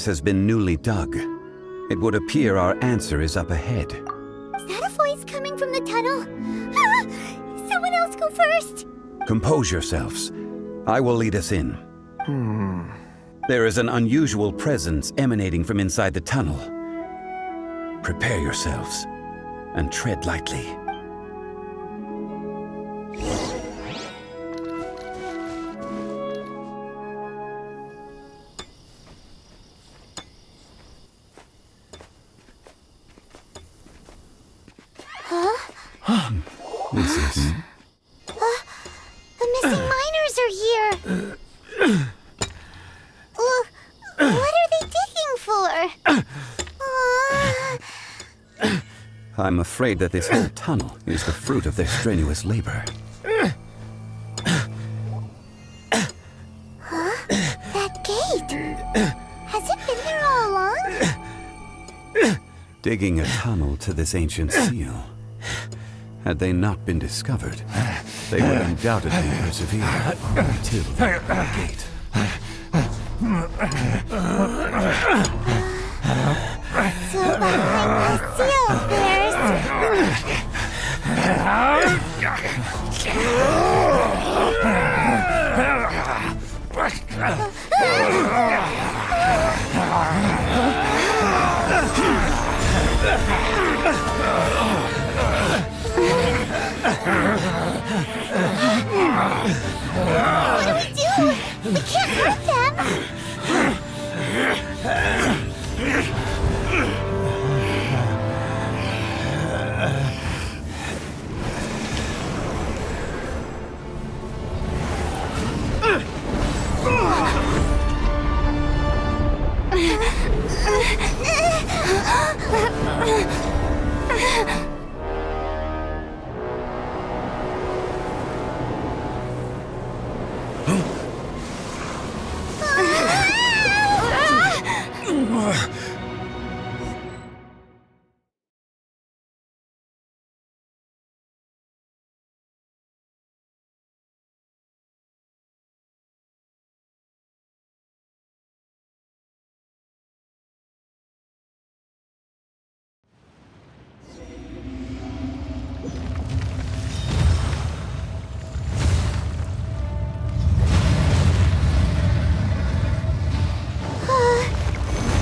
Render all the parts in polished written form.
has been newly dug. It would appear our answer is up ahead. Is that a voice coming from the tunnel? Someone else go first! Compose yourselves. I will lead us in. There is an unusual presence emanating from inside the tunnel. Prepare yourselves and tread lightly. This is... The missing miners are here! What are they digging for? I'm afraid that this whole tunnel is the fruit of their strenuous labor. That gate! Has it been there all along? Digging a tunnel to this ancient seal. Had they not been discovered, they would undoubtedly persevere until the gate. So behind the seal, What do we do? We can't hurt them!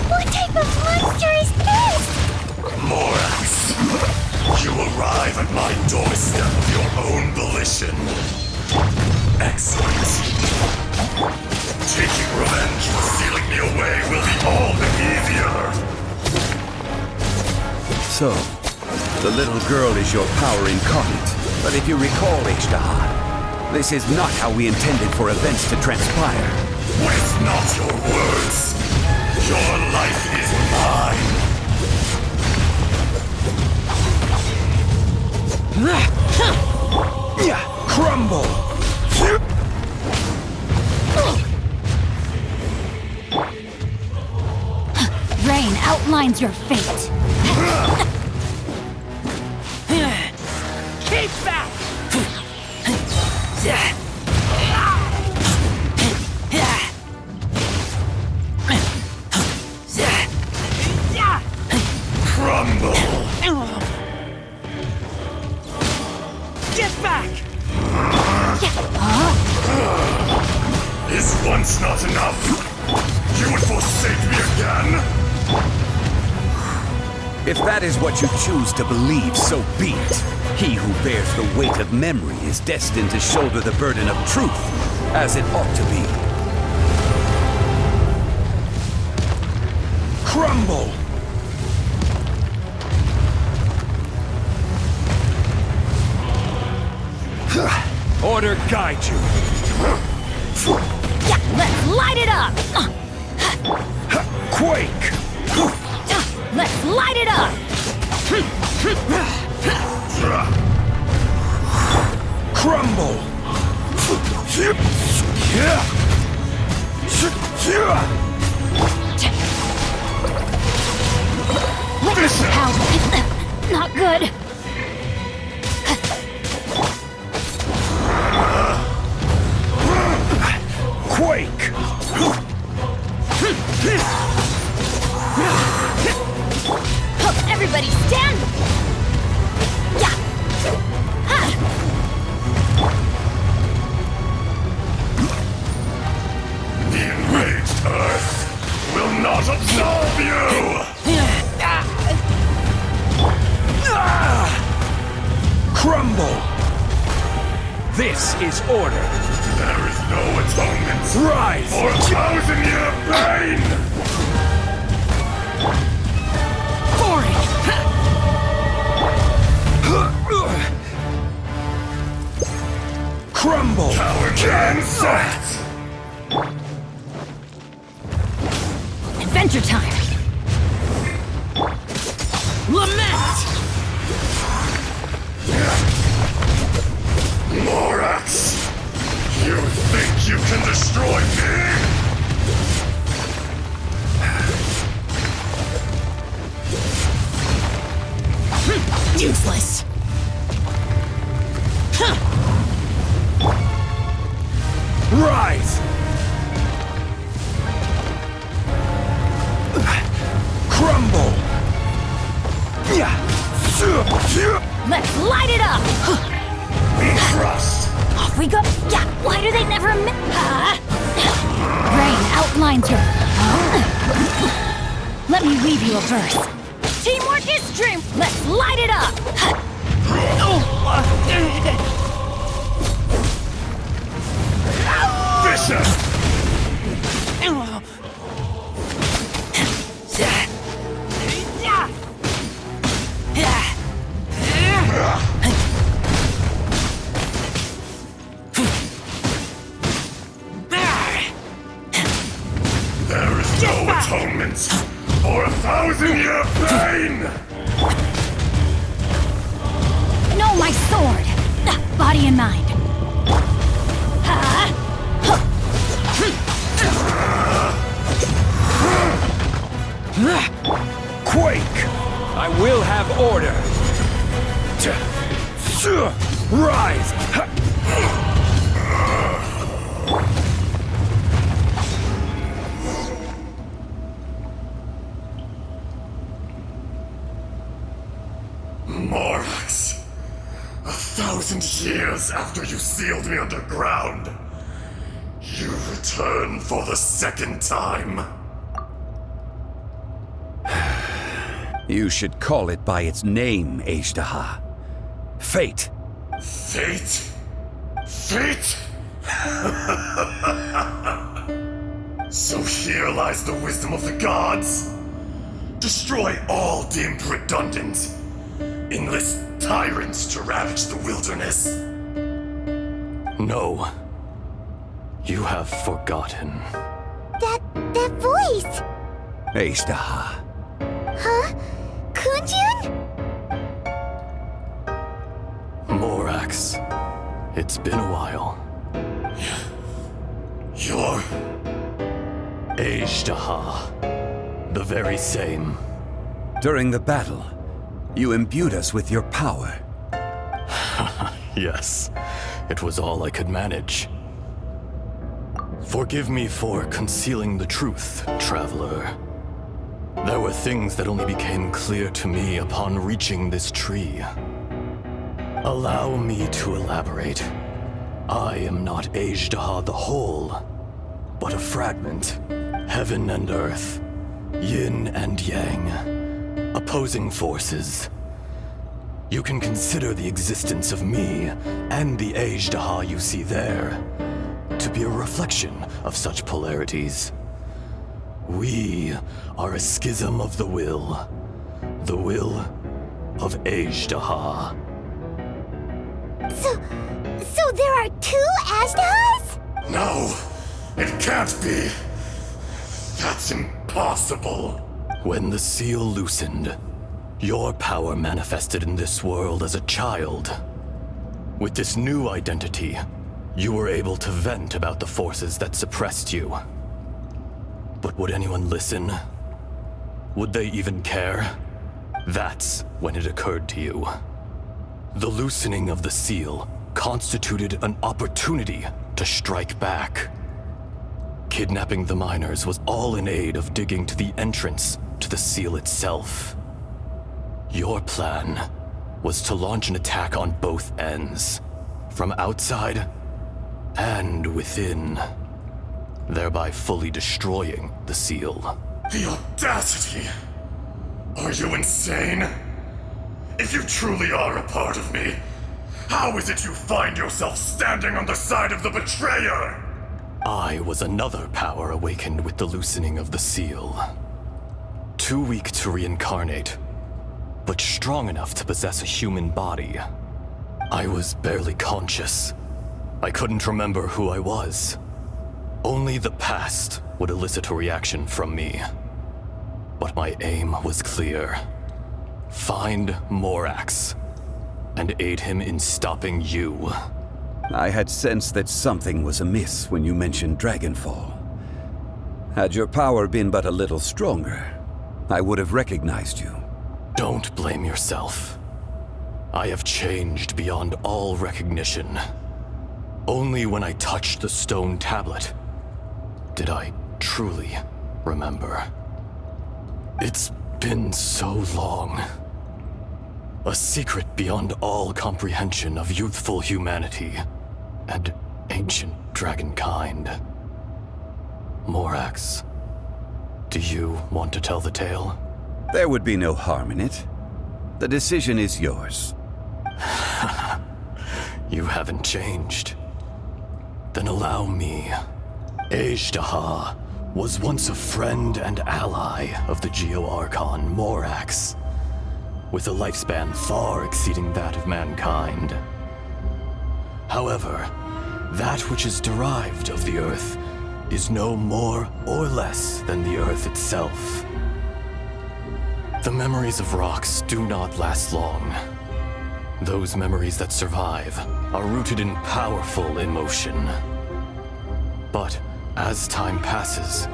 What type of monster is this? Morax, you arrive at my doorstep of your own volition. Excellent. Taking revenge for sealing me away will be all the easier. So, the little girl is your power incarnate. But if you recall, Azhdaha, this is not how we intended for events to transpire. Waste not your words. Your life is mine. Crumble! Rain outlines your fate. Keep back! Crumble. Get back! Is once not enough? You would forsake me again? If that is what you choose to believe, so be it. He who bears the weight of memory is destined to shoulder the burden of truth, as it ought to be. Crumble! Order guide you. Yeah, let's light it up! Quake! Let's light it up! Crumble! Liquid power. Not good. Quake! not absolve you! Crumble! This is order. There is no atonement Rise! for 1,000-year pain! For it! Crumble! Coward insect! Adventure time! Lament! Morax! You think you can destroy me? Useless! Rise! Crumble! Let's light it up! Be crushed! Off we go! Yeah, why do they never Rain outlines your... Let me weave you a verse. Teamwork is dream! Let's light it up! Vicious! There is no atonement for 1,000-year pain! No, my sword! Body and mind. Quake! I will have order! Rise! Morax, 1,000 years after you sealed me underground, you return for the second time. You should call it by its name, Azhdaha. Fate. Fate? Fate? So here lies the wisdom of the gods. Destroy all deemed redundant. Enlist tyrants to ravage the wilderness. No. You have forgotten. That voice! Azhdaha. Huh? Kunjun? Morax. It's been a while. You're... Azhdaha. The very same. During the battle, you imbued us with your power. Yes. It was all I could manage. Forgive me for concealing the truth, traveler. There were things that only became clear to me upon reaching this tree. Allow me to elaborate. I am not Azhdaha the whole, but a fragment. Heaven and earth, yin and yang, opposing forces. You can consider the existence of me and the Azhdaha you see there to be a reflection of such polarities. We are a schism of the will of Azhdaha. So there are two Azhdahas? No, it can't be. That's impossible. When the seal loosened, your power manifested in this world as a child. With this new identity, you were able to vent about the forces that suppressed you. But would anyone listen? Would they even care? That's when it occurred to you. The loosening of the seal constituted an opportunity to strike back. Kidnapping the miners was all in aid of digging to the entrance to the seal itself. Your plan was to launch an attack on both ends, from outside and within, thereby fully destroying the seal. The audacity! Are you insane? If you truly are a part of me, how is it you find yourself standing on the side of the betrayer? I was another power awakened with the loosening of the seal. Too weak to reincarnate, but strong enough to possess a human body. I was barely conscious. I couldn't remember who I was. Only the past would elicit a reaction from me. But my aim was clear. Find Morax, and aid him in stopping you. I had sensed that something was amiss when you mentioned Dragonfall. Had your power been but a little stronger, I would have recognized you. Don't blame yourself. I have changed beyond all recognition. Only when I touched the stone tablet did I truly remember. It's been so long. A secret beyond all comprehension of youthful humanity and ancient dragonkind. Morax, do you want to tell the tale? There would be no harm in it. The decision is yours. You haven't changed. Then allow me. Azhdaha was once a friend and ally of the Geo-Archon Morax, with a lifespan far exceeding that of mankind. However, that which is derived of the Earth is no more or less than the Earth itself. The memories of rocks do not last long. Those memories that survive are rooted in powerful emotion. But as time passes,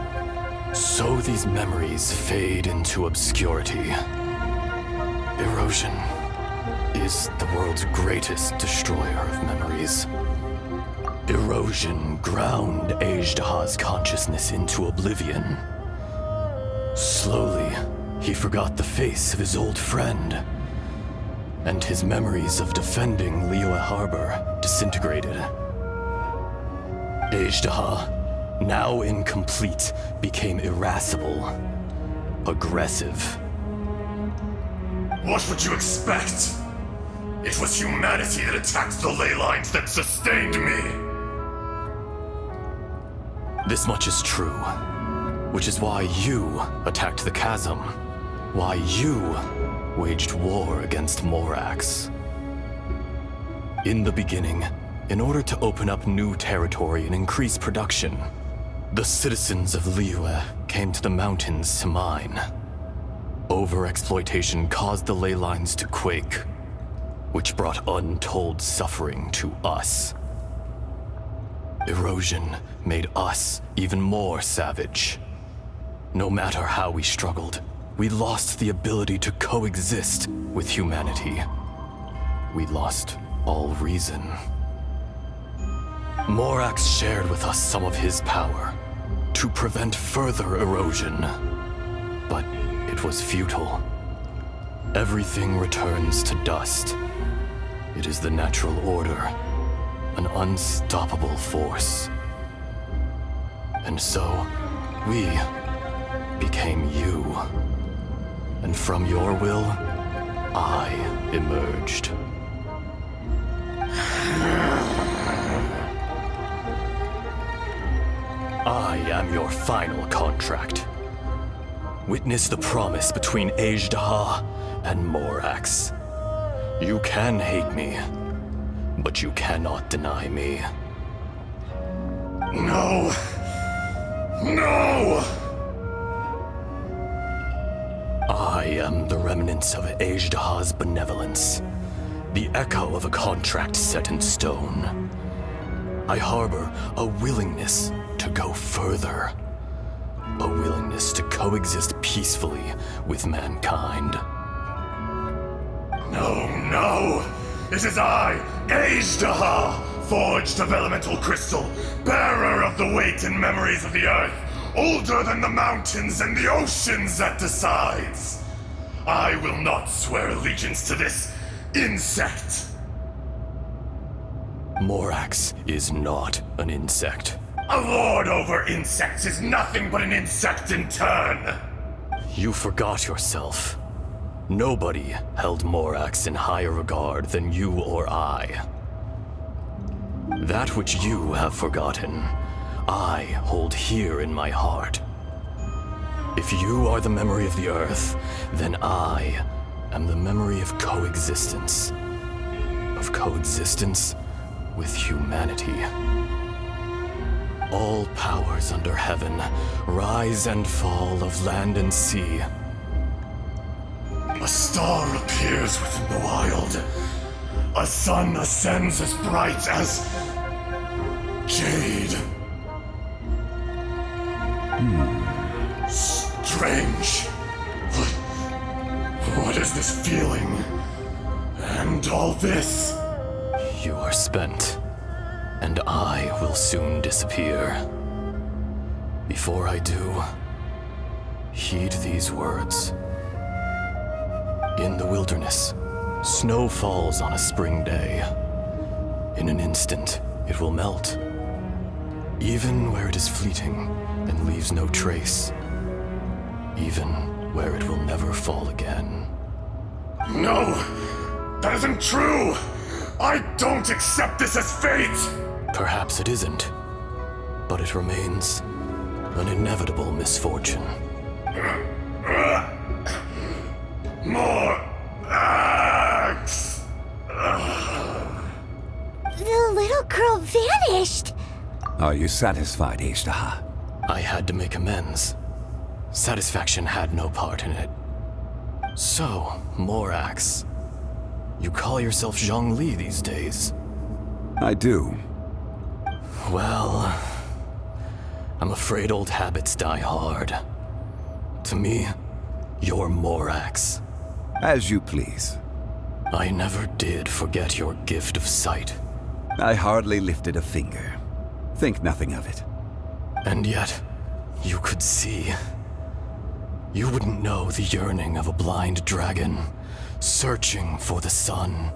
so these memories fade into obscurity. Erosion is the world's greatest destroyer of memories. Erosion ground Azhdaha's consciousness into oblivion. Slowly, he forgot the face of his old friend, and his memories of defending Liyue Harbor disintegrated. Azhdaha, now incomplete, became irascible, aggressive. What would you expect? It was humanity that attacked the ley lines that sustained me. This much is true, which is why you attacked the chasm, why you waged war against Morax. In the beginning, in order to open up new territory and increase production, the citizens of Liyue came to the mountains to mine. Overexploitation caused the ley lines to quake, which brought untold suffering to us. Erosion made us even more savage. No matter how we struggled, we lost the ability to coexist with humanity. We lost all reason. Morax shared with us some of his power to prevent further erosion, but it was futile. Everything returns to dust. It is the natural order, an unstoppable force. And so, we became you. And from your will, I emerged. I am your final contract. Witness the promise between Azhdaha and Morax. You can hate me, but you cannot deny me. No! No! I am the remnants of Azhdaha's benevolence, the echo of a contract set in stone. I harbor a willingness to go further, a willingness to coexist peacefully with mankind. No, no! It is I, Azhdaha, forged of elemental crystal, bearer of the weight and memories of the earth, older than the mountains and the oceans that decides. I will not swear allegiance to this insect. Morax is not an insect. A lord over insects is nothing but an insect in turn! You forgot yourself. Nobody held Morax in higher regard than you or I. That which you have forgotten, I hold here in my heart. If you are the memory of the Earth, then I am the memory of coexistence. Of coexistence with humanity. All powers under heaven rise and fall of land and sea. A star appears within the wild. A sun ascends as bright as jade. Strange. What is this feeling? And all this? You are spent, and I will soon disappear. Before I do, heed these words. In the wilderness, snow falls on a spring day. In an instant, it will melt. Even where it is fleeting and leaves no trace. Even where it will never fall again. No! That isn't true! I don't accept this as fate! Perhaps it isn't, but it remains an inevitable misfortune. More axe! The little girl vanished! Are you satisfied, Azhdaha? I had to make amends. Satisfaction had no part in it. So, Morax, you call yourself Zhongli these days? I do. Well, I'm afraid old habits die hard. To me, you're Morax. As you please. I never did forget your gift of sight. I hardly lifted a finger. Think nothing of it. And yet, you could see. You wouldn't know the yearning of a blind dragon, searching for the sun.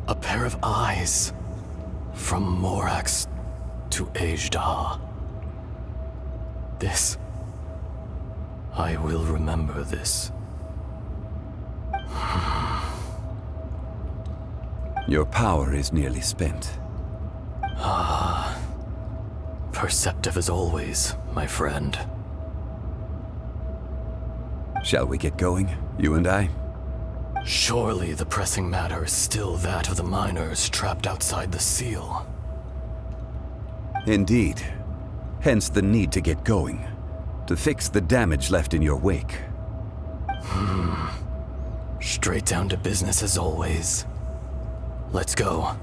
A pair of eyes, from Morax to Azhdaha. This, I will remember this. Your power is nearly spent. Perceptive as always, my friend. Shall we get going, you and I? Surely the pressing matter is still that of the miners trapped outside the seal. Indeed. Hence the need to get going. To fix the damage left in your wake. Straight down to business as always. Let's go.